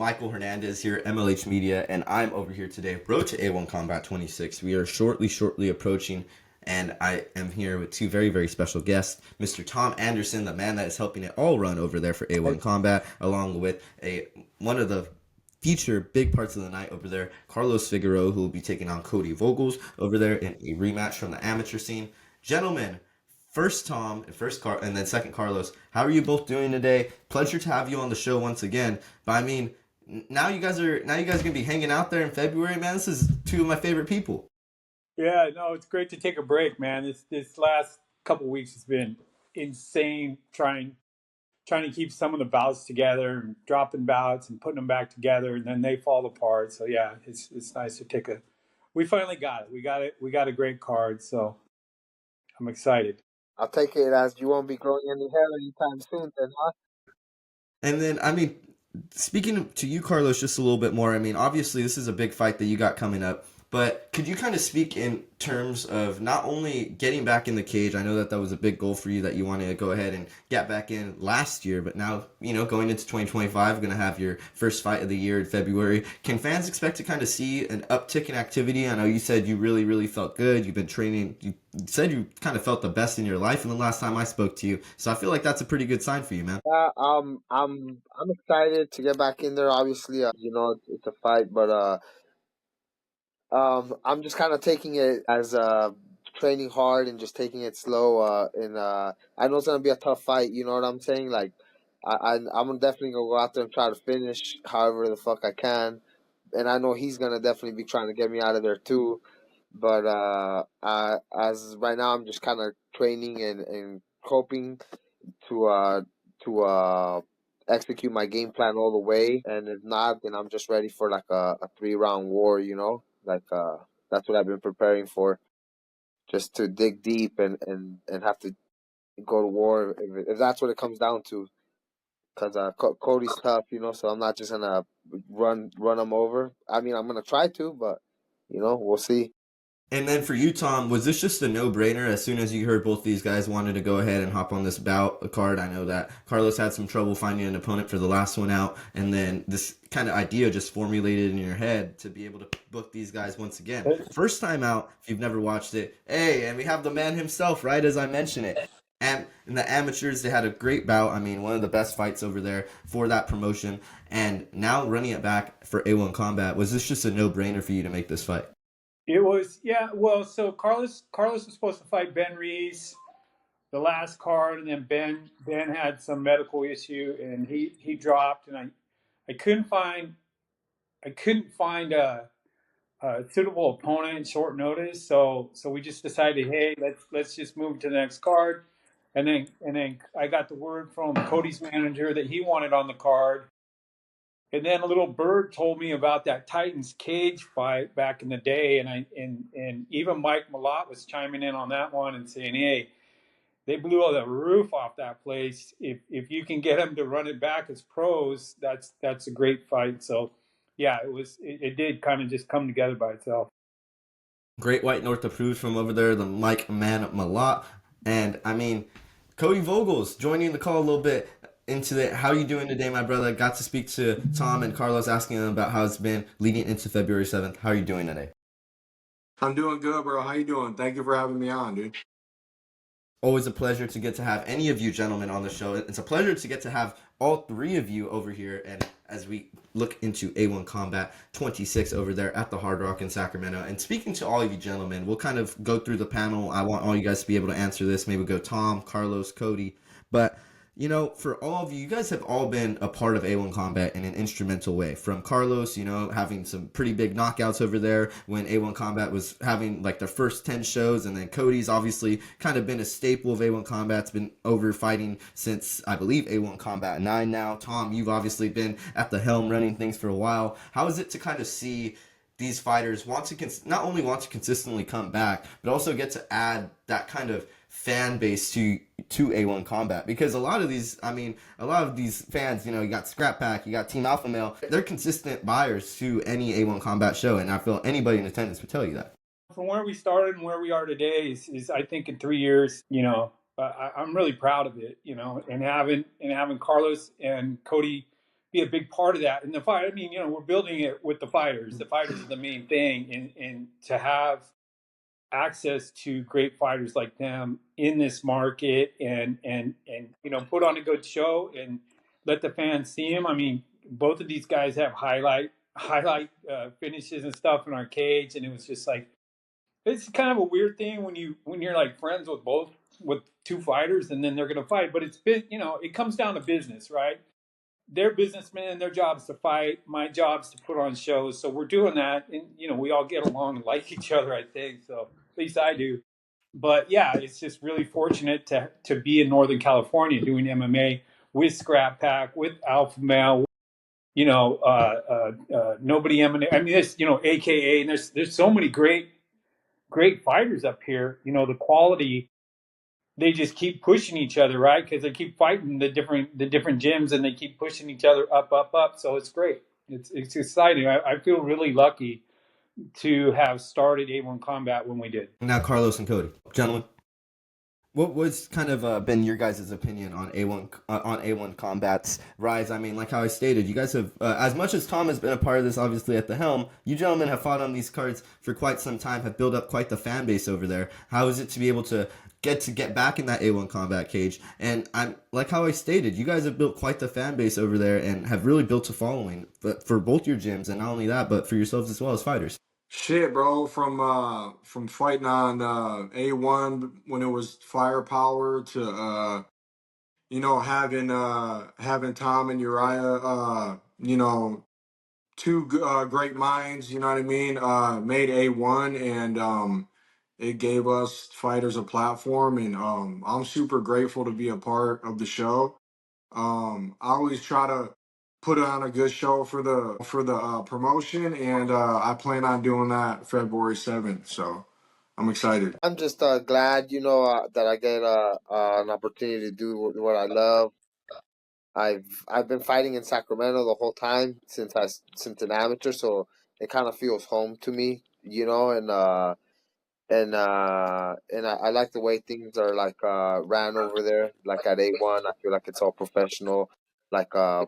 Michael Hernandez here, MLH Media, and I'm over here today, Road to A1 Combat 26. We are shortly approaching, and I am here with two very, very special guests, Mr. Tom Anderson, the man that is helping it all run over there for A1 Combat, along with one of the feature big parts of the night over there, Carlos Figueroa, who will be taking on Kody Vogels over there in a rematch from the amateur scene. Gentlemen, first Tom, and then second Carlos, how are you both doing today? Pleasure to have you on the show once again. But I mean, now you guys gonna be hanging out there in February, man. This is two of my favorite people. Yeah, no, it's great to take a break, man. This last couple weeks has been insane trying to keep some of the bouts together and dropping bouts and putting them back together, and then they fall apart. So yeah, it's nice to take a. We finally got it. We got a great card. So I'm excited. I'll take it as you won't be growing any hair anytime soon, then, huh? And then, I mean, speaking to you, Carlos, just a little bit more. I mean, obviously, this is a big fight that you got coming up. But could you kind of speak in terms of not only getting back in the cage? I know that was a big goal for you, that you wanted to go ahead and get back in last year. But now, going into 2025, going to have your first fight of the year in February. Can fans expect to kind of see an uptick in activity? I know you said you really, really felt good. You've been training. You said you kind of felt the best in your life in the last time I spoke to you. So I feel like that's a pretty good sign for you, man. I'm excited to get back in there. Obviously, it's a fight, but I'm just kind of taking it as training hard and just taking it slow. And I know it's gonna be a tough fight. You know what I'm saying? Like, I'm definitely gonna go out there and try to finish however the fuck I can. And I know he's gonna definitely be trying to get me out of there too. But as right now, I'm just kind of training and hoping to execute my game plan all the way. And if not, then I'm just ready for like a 3-round war. Like that's what I've been preparing for, just to dig deep and have to go to war if that's what it comes down to. Cause Cody's tough, so I'm not just gonna run him over. I mean, I'm gonna try to, but we'll see. And then for you, Tom, was this just a no-brainer as soon as you heard both these guys wanted to go ahead and hop on this bout card? I know that Carlos had some trouble finding an opponent for the last one out, and then this kind of idea just formulated in your head to be able to book these guys once again. First time out, if you've never watched it, hey, and we have the man himself, right, as I mentioned it. And in the amateurs, they had a great bout. I mean, one of the best fights over there for that promotion. And now running it back for A1 Combat, was this just a no-brainer for you to make this fight? It was, yeah. Well, so Carlos was supposed to fight Ben Reese the last card, and then Ben had some medical issue, and he dropped, and I couldn't find a suitable opponent at short notice, so we just decided, hey, let's just move to the next card, and then I got the word from Kody's manager that he wanted on the card. And then a little bird told me about that Titans cage fight back in the day, and even Mike Malott was chiming in on that one and saying, "Hey, they blew all the roof off that place. If you can get them to run it back as pros, that's a great fight." So, yeah, it did kind of just come together by itself. Great White North approved from over there, the Mike Man Malott. And I mean, Kody Vogels joining the call a little bit into it. How are you doing today, my brother? Got to speak to Tom and Carlos, asking them about how it's been leading into February 7th. How are you doing today? I'm doing good, bro. How you doing? Thank you for having me on, dude. Always a pleasure to get to have any of you gentlemen on the show. It's a pleasure to get to have all three of you over here, and as we look into A1 Combat 26 over there at the Hard Rock in Sacramento. And speaking to all of you gentlemen, we'll kind of go through the panel. I want all you guys to be able to answer this. Maybe we'll go Tom, Carlos, Kody. But for all of you, you guys have all been a part of A1 Combat in an instrumental way. From Carlos, having some pretty big knockouts over there when A1 Combat was having like their first 10 shows. And then Kody's obviously kind of been a staple of A1 Combat. It's been over fighting since, I believe, A1 Combat 9 now. Tom, you've obviously been at the helm running things for a while. How is it to kind of see these fighters not only want to consistently come back, but also get to add that kind of fan base to A1 Combat? Because a lot of these fans, you got Scrap Pack, you got Team Alpha Male, they're consistent buyers to any A1 Combat show, and I feel anybody in attendance would tell you that. From where we started and where we are today is I think in 3 years, I'm really proud of it, and having Carlos and Kody be a big part of that. And the fight, I mean, you know, we're building it with the fighters. The fighters are the main thing, and to have access to great fighters like them in this market, and you know, put on a good show and let the fans see them. I mean, both of these guys have highlight finishes and stuff in our cage, and it was just like, it's kind of a weird thing when you're like friends with two fighters, and then they're gonna fight. But it's been, you know, it comes down to business, right? They're businessmen. Their job is to fight. My job is to put on shows. So we're doing that, and you know, we all get along and like each other, I think. So at least I do. But yeah, it's just really fortunate to be in Northern California doing MMA with Scrap Pack, with Alpha Male, you know, nobody MMA. I mean, there's, you know, AKA, and there's so many great fighters up here. You know, the quality, they just keep pushing each other, right? Because they keep fighting the different gyms, and they keep pushing each other up. So it's great. It's exciting. I feel really lucky to have started A1 Combat when we did. Now, Carlos and Kody, gentlemen, what was kind of been your guys' opinion on A1 Combat's rise? I mean, like how I stated, you guys have, as much as Tom has been a part of this, obviously at the helm, you gentlemen have fought on these cards for quite some time, have built up quite the fan base over there. How is it to be able to get back in that A1 Combat cage? And I'm like how I stated, you guys have built quite the fan base over there and have really built a following, but for both your gyms, and not only that, but for yourselves as well as fighters. Shit, bro, from fighting on A1 when it was firepower to you know, having Tom and Uriah, you know, two great minds, you know what I mean, made A1, and it gave us fighters a platform, and I'm super grateful to be a part of the show. I always try to put on a good show for the promotion, and I plan on doing that February 7th. So I'm excited. I'm just glad, you know, that I get an opportunity to do what I love. I've been fighting in Sacramento the whole time since an amateur, so it kind of feels home to me, you know, and I like the way things are like ran over there, like at A1. I feel like it's all professional. Like I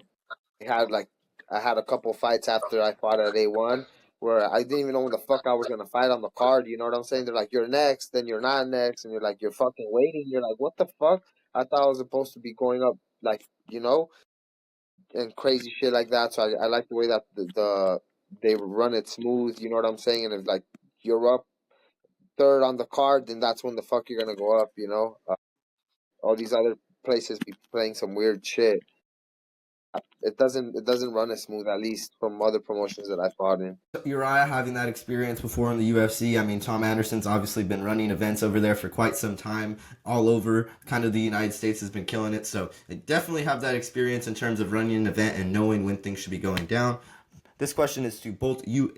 had like I had a couple fights after I fought at A1 where I didn't even know when the fuck I was gonna fight on the card. You know what I'm saying? They're like, you're next, then you're not next, and you're like, you're fucking waiting. You're like, what the fuck? I thought I was supposed to be going up, like, you know, and crazy shit like that. So I like the way that they run it smooth. You know what I'm saying? And it's like you're up third on the card, then that's when the fuck you're gonna go up. You know, all these other places be playing some weird shit. It doesn't run as smooth, at least from other promotions that I fought in. Uriah having that experience before in the UFC. I mean, Tom Anderson's obviously been running events over there for quite some time, all over kind of the United States, has been killing it. So they definitely have that experience in terms of running an event and knowing when things should be going down. This question is to both you,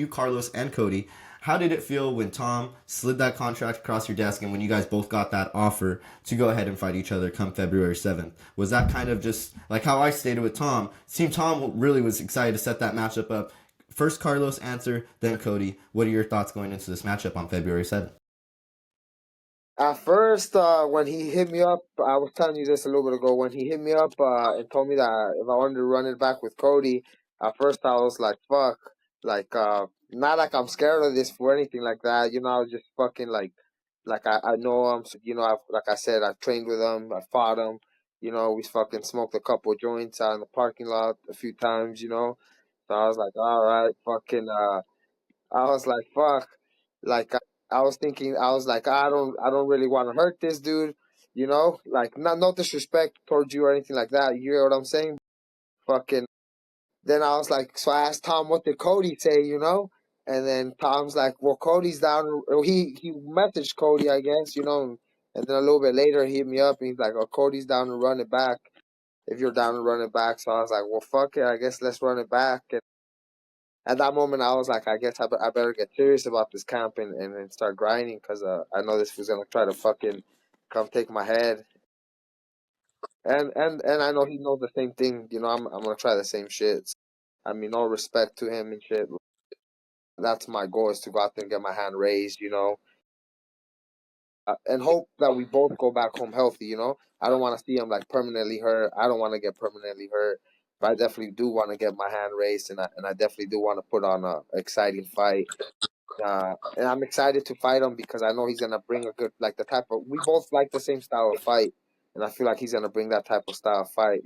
Carlos, and Kody. How did it feel when Tom slid that contract across your desk and when you guys both got that offer to go ahead and fight each other come February 7th? Was that kind of just like how I stated with Tom? Seemed Tom really was excited to set that matchup up. First Carlos answer, then Kody. What are your thoughts going into this matchup on February 7th? At first, when he hit me up, I was telling you this a little bit ago. When he hit me up and told me that if I wanted to run it back with Kody, at first I was like, "Fuck!" Like, not like I'm scared of this for anything like that. You know, I was just fucking like I know him. So, you know, like I said, I trained with him, I fought him. You know, we fucking smoked a couple of joints out in the parking lot a few times. You know, so I was like, all right, fucking. I was like, fuck. Like I was thinking, I was like, I don't really want to hurt this dude, you know. Like, no disrespect towards you or anything like that. You hear what I'm saying? Fucking. Then I was like, so I asked Tom, what did Kody say, you know? And then Tom's like, well, Cody's down. Or he messaged Kody, I guess, you know. And then a little bit later, he hit me up and he's like, oh, Cody's down to run it back. If you're down to run it back, so I was like, well, fuck it, I guess let's run it back. And at that moment, I was like, I guess I better get serious about this camp and start grinding because I know this was gonna try to fucking come take my head. And I know he knows the same thing. You know, I'm gonna try the same shit. I mean, all respect to him and shit. That's my goal, is to go out there and get my hand raised. You know, and hope that we both go back home healthy. You know, I don't want to see him like permanently hurt. I don't want to get permanently hurt, but I definitely do want to get my hand raised, and I definitely do want to put on a exciting fight. And I'm excited to fight him because I know he's gonna bring a good like the type of we both like the same style of fight, and I feel like he's gonna bring that type of style of fight.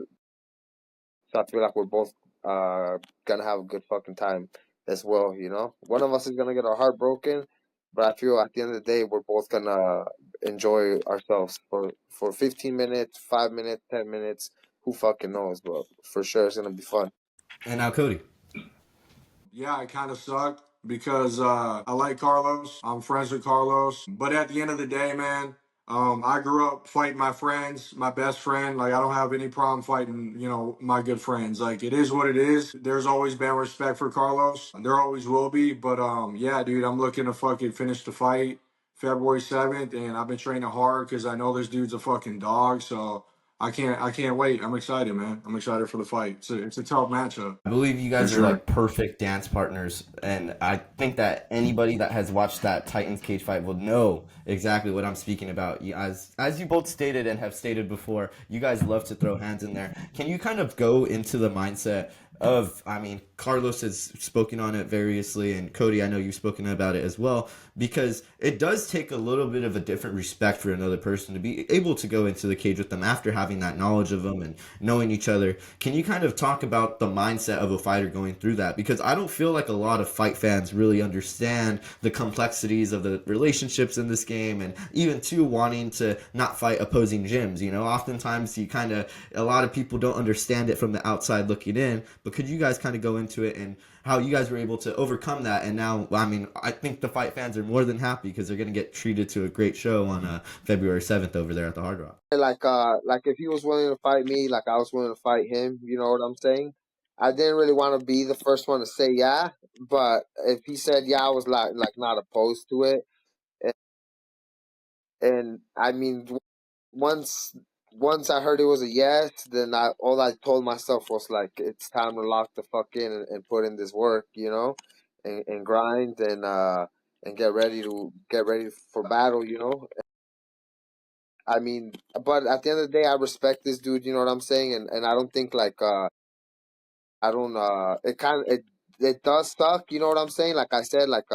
So I feel like we're both gonna have a good fucking time as well. You know, one of us is gonna get our heart broken, but I feel at the end of the day we're both gonna enjoy ourselves for 15 minutes, 5 minutes, 10 minutes. Who fucking knows? But for sure it's gonna be fun. And now Cody. Yeah, it kind of sucked because I like Carlos. I'm friends with Carlos. But at the end of the day, man, I grew up fighting my friends, my best friend. Like, I don't have any problem fighting, my good friends. Like, it is what it is. There's always been respect for Carlos. There always will be. But yeah, dude, I'm looking to fucking finish the fight February 7th. And I've been training hard because I know this dude's a fucking dog. So I can't wait. I'm excited, man. I'm excited for the fight. It's a tough matchup. I believe you For guys are sure. like perfect dance partners, and I think that anybody that has watched that Titans cage fight will know exactly what I'm speaking about. As you both stated and have stated before, you guys love to throw hands in there. Can you kind of go into the mindset of, I mean, Carlos has spoken on it variously, and Cody, I know you've spoken about it as well, because it does take a little bit of a different respect for another person to be able to go into the cage with them after having that knowledge of them and knowing each other. Can you kind of talk about the mindset of a fighter going through that? Because I don't feel like a lot of fight fans really understand the complexities of the relationships in this game, and even too wanting to not fight opposing gyms. Oftentimes a lot of people don't understand it from the outside looking in. But could you guys kind of go into it and how you guys were able to overcome that? And now, I mean, I think the fight fans are more than happy because they're going to get treated to a great show on February 7th over there at the Hard Rock. Like if he was willing to fight me, like I was willing to fight him, you know what I'm saying? I didn't really want to be the first one to say yeah, but if he said yeah, I was like not opposed to it. And, and I mean, once once I heard it was a yes, then all I told myself was like it's time to lock the fuck in and put in this work, you know, and grind and get ready for battle, you know. I mean, but at the end of the day, I respect this dude. You know what I'm saying? And I don't think like I don't it does suck. You know what I'm saying? Like I said, like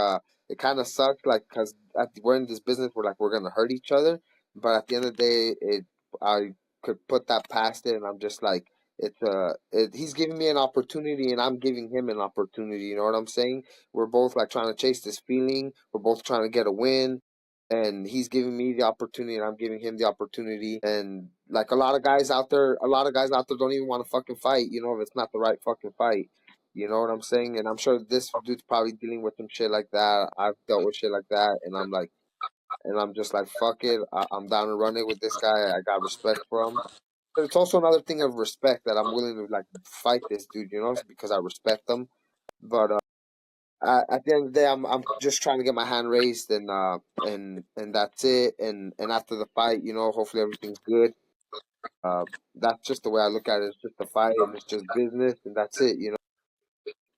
it kind of sucked. Like because we're in this business, we're gonna hurt each other. But at the end of the day, I could put that past it, and I'm just like he's giving me an opportunity, and I'm giving him an opportunity. You know what I'm saying? We're both like trying to chase this feeling. We're both trying to get a win, and he's giving me the opportunity and I'm giving him the opportunity. And like a lot of guys out there don't even want to fucking fight, you know, if it's not the right fucking fight. You know what I'm saying? And I'm sure this dude's probably dealing with some shit like that. I've dealt with shit like that, and I'm just like, fuck it. I'm down to run it with this guy. I got respect for him. But it's also another thing of respect that I'm willing to like fight this dude, you know, because I respect him. But at the end of the day, I'm just trying to get my hand raised, and that's it. And after the fight, you know, hopefully everything's good. Uh, that's just the way I look at it. It's just a fight, and it's just business, and that's it. You know,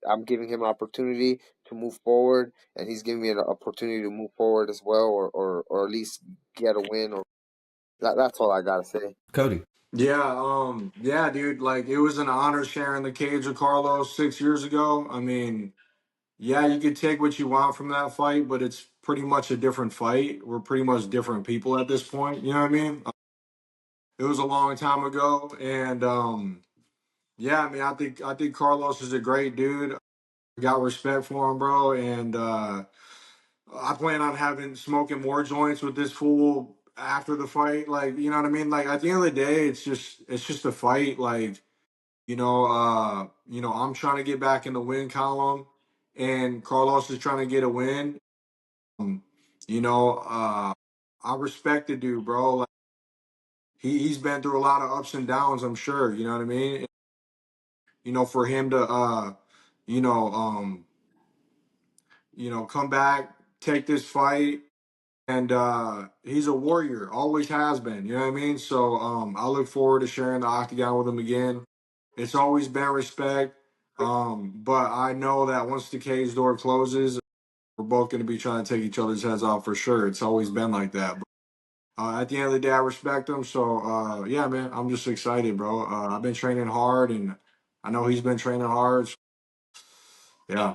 I'm giving him an opportunity to move forward, and he's giving me an opportunity to move forward as well, or at least get a win. Or that's all I gotta say. Cody. Yeah, dude, like it was an honor sharing the cage with Carlos 6 years ago. I mean, yeah, you could take what you want from that fight, but it's pretty much a different fight. We're pretty much different people at this point. You know what I mean? It was a long time ago, and yeah, I mean, I think Carlos is a great dude. Got respect for him, bro, and I plan on having smoking more joints with this fool after the fight. Like, you know what I mean? Like at the end of the day, it's just a fight. Like, I'm trying to get back in the win column, and Carlos is trying to get a win. Um, you know, I respect the dude, bro. Like, he's been through a lot of ups and downs, I'm sure. You know what I mean? For him to you know, um, come back, take this fight, and he's a warrior, always has been. You know what I mean? So I look forward to sharing the octagon with him again. It's always been respect. But I know that once the cage door closes, we're both going to be trying to take each other's heads off for sure. It's always been like that. At the end of the day, I respect him. So yeah, man, I'm just excited, bro. I've been training hard, and I know he's been training hard. So, yeah.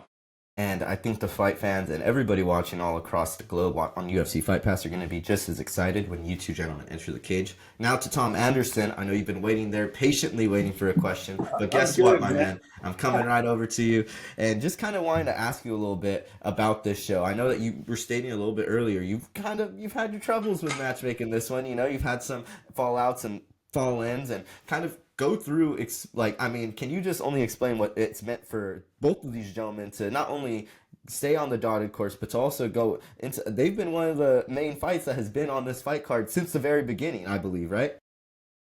And I think the fight fans and everybody watching all across the globe on UFC Fight Pass are going to be just as excited when you two gentlemen enter the cage. Now to Tom Anderson. I know you've been waiting there, patiently waiting for a question. But I'm guess what, good, my man. man? I'm coming right over to you. And just kind of wanting to ask you a little bit about this show. I know that you were stating a little bit earlier, you've had your troubles with matchmaking this one. You know, you've had some fallouts and fall ins and kind of go through can you just only explain what it's meant for both of these gentlemen to not only stay on the dotted course but to also go into, they've been one of the main fights that has been on this fight card since the very beginning, I believe, right?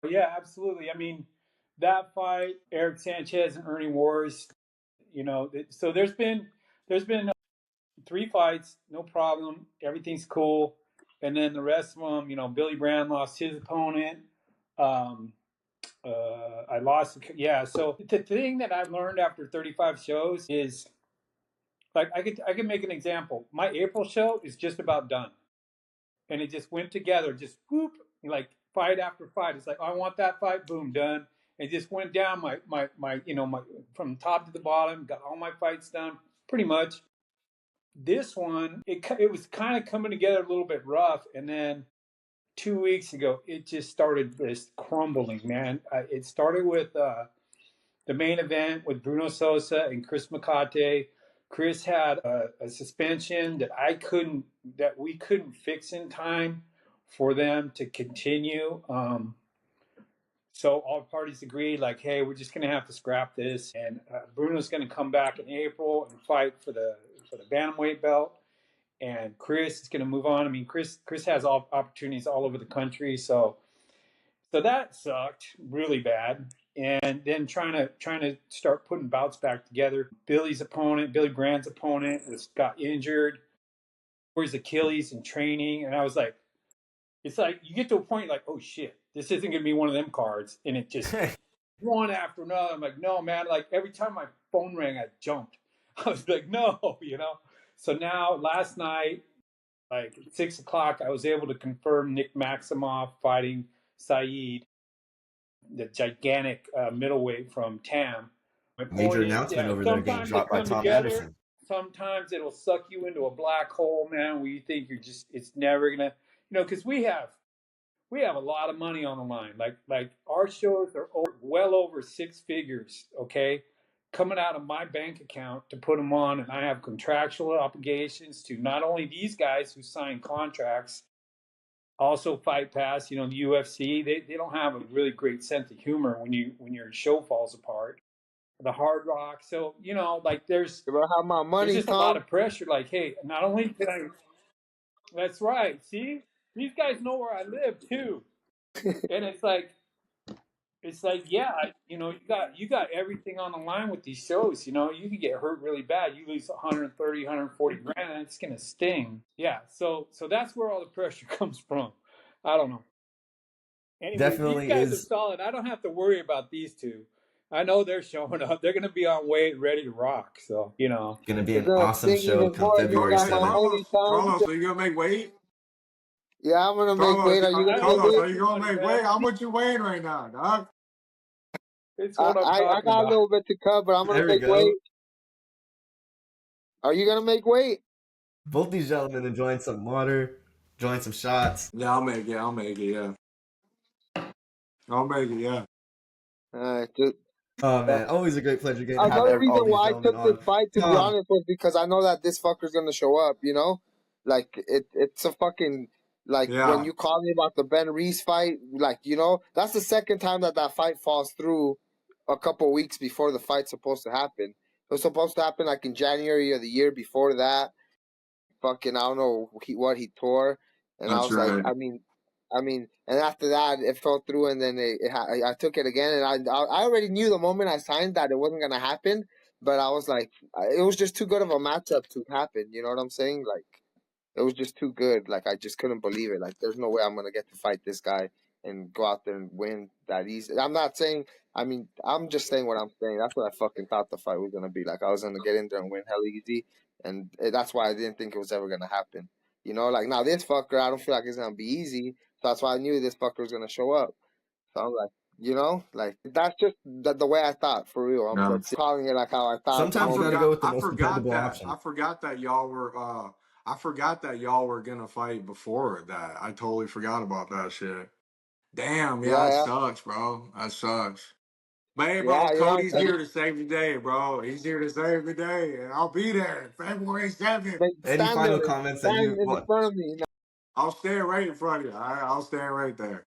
Yeah, absolutely. I mean, that fight, Eric Sanchez and Ernie Wars, so there's been 3 fights, no problem, everything's cool, and then the rest of them, Billy Brand lost his opponent. Um, I lost. Yeah. So the thing that I've learned after 35 shows is like I could make an example. My April show is just about done, and it just went together, just whoop, like fight after fight. It's like, oh, I want that fight, boom, done. It just went down my from top to the bottom. Got all my fights done pretty much. This one, it was kind of coming together a little bit rough, and then 2 weeks ago, it just started just crumbling, man. It started with the main event with Bruno Sosa and Chris McCate. Chris had a suspension that we couldn't fix in time for them to continue. So all parties agreed, like, hey, we're just going to have to scrap this, and Bruno's going to come back in April and fight for the bantamweight belt, and Chris is going to move on. I mean, Chris has all opportunities all over the country, so that sucked really bad. And then trying to start putting bouts back together. Billy Brand's opponent got injured, or his Achilles in training, and I was like, it's like you get to a point like, oh shit, this isn't gonna be one of them cards, and it just one after another. I'm like, no, man. Like every time my phone rang, I jumped. I was like, no. So now last night, like at 6 o'clock, I was able to confirm Nick Maximoff fighting Saeed, the gigantic middleweight from TAM. My Major point is, announcement yeah, over there getting sometimes they dropped by come Tom together. Anderson. Sometimes it'll suck you into a black hole, man, where you think it's never gonna, because we have a lot of money on the line. Like our shows are well over 6 figures, okay, coming out of my bank account to put them on, and I have contractual obligations to not only these guys who sign contracts, also Fight Pass, the UFC, they don't have a really great sense of humor when your show falls apart. The Hard Rock, so like there's You better have my there's money, just a lot Tom. of pressure. Like, hey, not only did I, that's right. See, these guys know where I live too, and it's like yeah, you got everything on the line with these shows. You could get hurt really bad. You lose 130, 140 grand, and it's gonna sting. Yeah, so that's where all the pressure comes from. I don't know. Anyway, these Definitely guys are is solid. I don't have to worry about these two. I know they're showing up. They're going to be on weight, ready to rock. So, going to be It's an gonna awesome sting show even come more. You Oh February got yeah, my 7th. money, Tom. Carlos, are you gonna make weight? Yeah, I'm gonna make Carlos, weight. Are you I gonna don't make Carlos, need weight? are you your gonna money, make man. weight? How much you weighing right now, dog? It's I, what I'm I I talking got a about. little bit to cut, but I'm gonna There we make go. weight. Are you gonna make weight? Both these gentlemen enjoying some water, enjoying some shots. Yeah, I'll make it. I'll make it. Yeah, I'll make it. Yeah. Just, Oh uh, man, always a great pleasure getting to have another all reason these why I gentlemen took this on. fight, to be Tom, honest, was because I know that this fucker's gonna show up. Like it's a fucking, like when Yeah, you called me about the Ben Reese fight. Like that's the second time that fight falls through. A couple weeks before the fight's supposed to happen. It was supposed to happen like in January of the year before that. Fucking, I don't know what he tore, and I that's was like, right. and after that it fell through, and then I took it again, and I already knew the moment I signed that it wasn't gonna happen, but I was like, it was just too good of a matchup to happen. You know what I'm saying? Like, it was just too good. Like, I just couldn't believe it. Like, there's no way I'm gonna get to fight this guy and go out there and win that easy. I'm not saying. I'm just saying what I'm saying. That's what I fucking thought the fight was gonna be. Like, I was gonna get in there and win hell easy, and that's why I didn't think it was ever gonna happen. Like now this fucker, I don't feel like it's gonna be easy. that's why I knew this fucker was gonna show up. So I'm like, like that's just the way I thought for real. I'm Yeah. just calling it like how I thought. Sometimes you got to go with the I most forgot dependable that. option. I forgot that y'all were. I forgot that y'all were gonna fight before that. I totally forgot about that shit. Damn, yeah, that Yeah, sucks, bro. That sucks. But hey, bro, yeah, Cody's yeah. here to save the day, bro. He's here to save the day, and I'll be there February 7th. Any Stand there, final comments that stand you in want? front of me. I'll stand right in front of you. All right, I'll stand right there.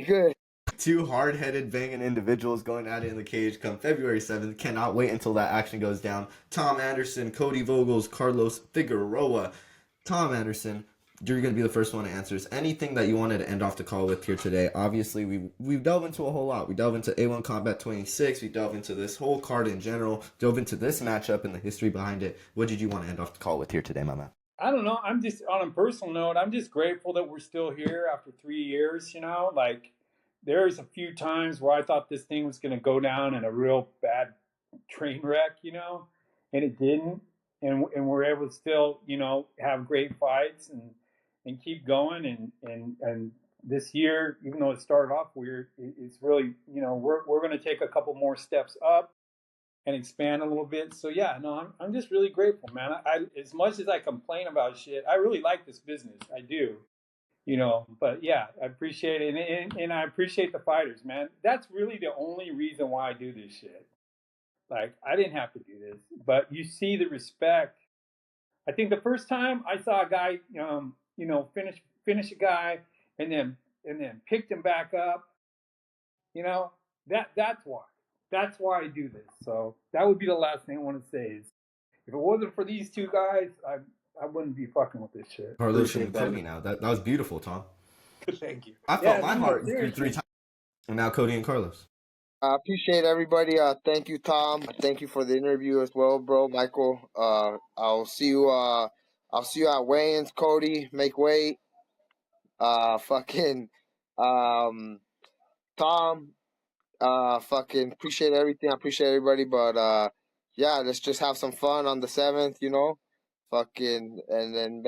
Good. Two hard-headed, banging individuals going at it in the cage come February 7th. Cannot wait until that action goes down. Tom Anderson, Kody Vogels, Carlos Figueroa. Tom Anderson, you're going to be the first one to answer. Is anything that you wanted to end off the call with here today? Obviously, we've delved into a whole lot. We delved into A1 Combat 26. We delved into this whole card in general. Dove into this matchup and the history behind it. What did you want to end off the call with here today, my man? I don't know. I'm just on a personal note. I'm just grateful that we're still here after 3 years. Like there's a few times where I thought this thing was going to go down in a real bad train wreck, and it didn't. And we're able to still, have great fights and keep going. And this year, even though it started off weird, it's really, we're going to take a couple more steps up and expand a little bit. So yeah, no, I'm just really grateful, man. I as much as I complain about shit, I really like this business. I do, But yeah, I appreciate it, and I appreciate the fighters, man. That's really the only reason why I do this shit. Like I didn't have to do this, but you see the respect. I think the first time I saw a guy, finish a guy, and then picked him back up, you know, that's why. That's why I do this. So that would be the last thing I want to say is if it wasn't for these two guys, I wouldn't be fucking with this shit. Carlos Appreciate and that. Kody now. That was beautiful, Tom. Thank you. I felt Yeah, my no, heart through three seriously. times. And now Kody and Carlos. I appreciate everybody. Thank you, Tom. Thank you for the interview as well, bro. Michael. I'll see you. I'll see you at weigh-ins, Kody. Make weight. Fucking, Tom. Fucking appreciate everything. I appreciate everybody, but yeah, let's just have some fun on the 7th. Fucking, and then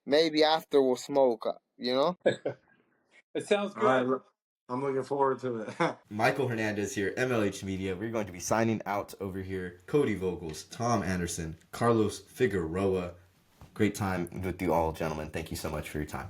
maybe after we'll smoke. It sounds All right, good. I'm looking forward to it. Michael Hernandez here, MLH Media. We're going to be signing out over here. Kody Vogels, Tom Anderson, Carlos Figueroa. Great time with you all, gentlemen. Thank you so much for your time.